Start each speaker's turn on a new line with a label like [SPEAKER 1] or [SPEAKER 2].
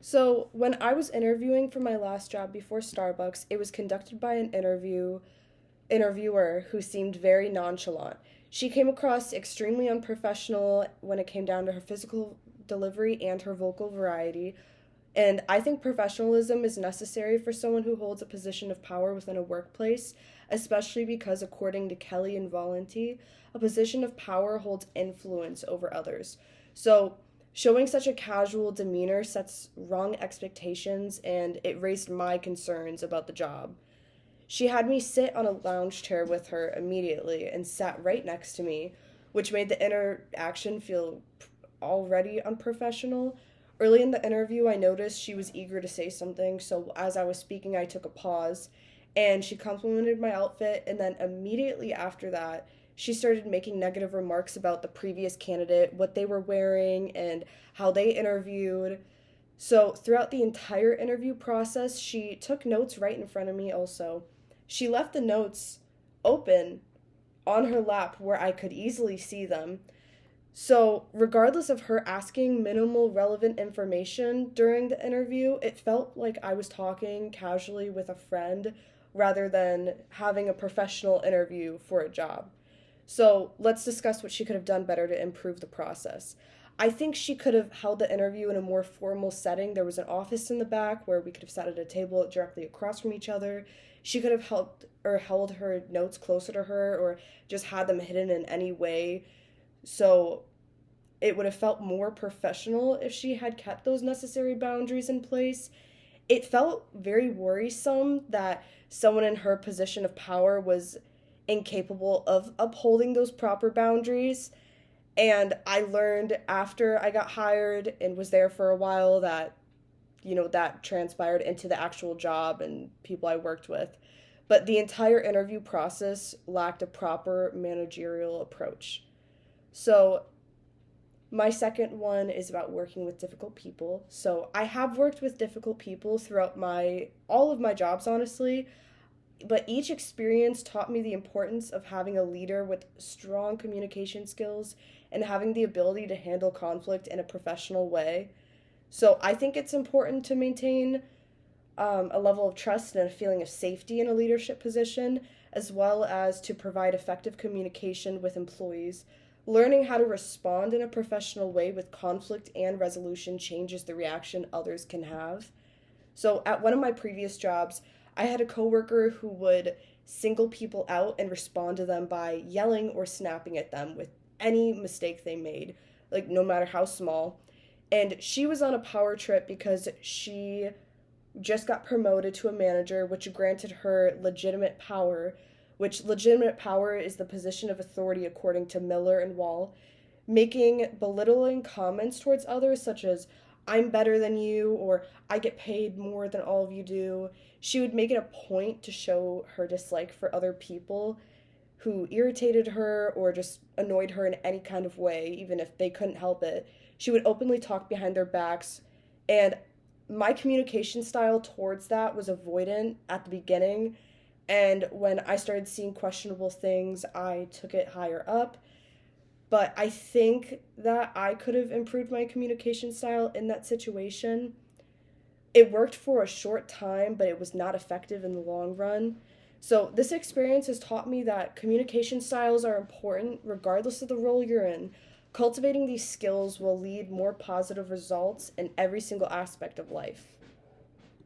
[SPEAKER 1] So, when I was interviewing for my last job before Starbucks, it was conducted by an interviewer who seemed very nonchalant. She came across extremely unprofessional when it came down to her physical delivery and her vocal variety. And I think professionalism is necessary for someone who holds a position of power within a workplace, especially because, according to Kelly and Valenti, a position of power holds influence over others. So, showing such a casual demeanor sets wrong expectations, and it raised my concerns about the job. She had me sit on a lounge chair with her immediately and sat right next to me, which made the interaction feel already unprofessional. Early in the interview, I noticed she was eager to say something, so as I was speaking, I took a pause and she complimented my outfit. And then immediately after that, she started making negative remarks about the previous candidate, what they were wearing, and how they interviewed. So, throughout the entire interview process, she took notes right in front of me also. She left the notes open on her lap where I could easily see them. So, regardless of her asking minimal relevant information during the interview, it felt like I was talking casually with a friend rather than having a professional interview for a job. So, let's discuss what she could have done better to improve the process. I think she could have held the interview in a more formal setting. There was an office in the back where we could have sat at a table directly across from each other. She could have helped or held her notes closer to her or just had them hidden in any way so it would have felt more professional if she had kept those necessary boundaries in place. It felt very worrisome that someone in her position of power was incapable of upholding those proper boundaries. And I learned after I got hired and was there for a while that, that transpired into the actual job and people I worked with. But the entire interview process lacked a proper managerial approach. So my second one is about working with difficult people. So I have worked with difficult people throughout my all of my jobs honestly, but each experience taught me the importance of having a leader with strong communication skills and having the ability to handle conflict in a professional way. So I think it's important to maintain a level of trust and a feeling of safety in a leadership position, as well as to provide effective communication with employees. Learning how to respond in a professional way with conflict and resolution changes the reaction others can have. So, at one of my previous jobs, I had a coworker who would single people out and respond to them by yelling or snapping at them with any mistake they made, like no matter how small. And she was on a power trip because she just got promoted to a manager, which granted her legitimate power, which legitimate power is the position of authority according to Miller and Wall, making belittling comments towards others, such as, I'm better than you, or I get paid more than all of you do. She would make it a point to show her dislike for other people who irritated her or just annoyed her in any kind of way, even if they couldn't help it. She would openly talk behind their backs, and my communication style towards that was avoidant at the beginning. And when I started seeing questionable things, I took it higher up. But I think that I could have improved my communication style in that situation. It worked for a short time, but it was not effective in the long run. So, this experience has taught me that communication styles are important regardless of the role you're in. Cultivating these skills will lead more positive results in every single aspect of life.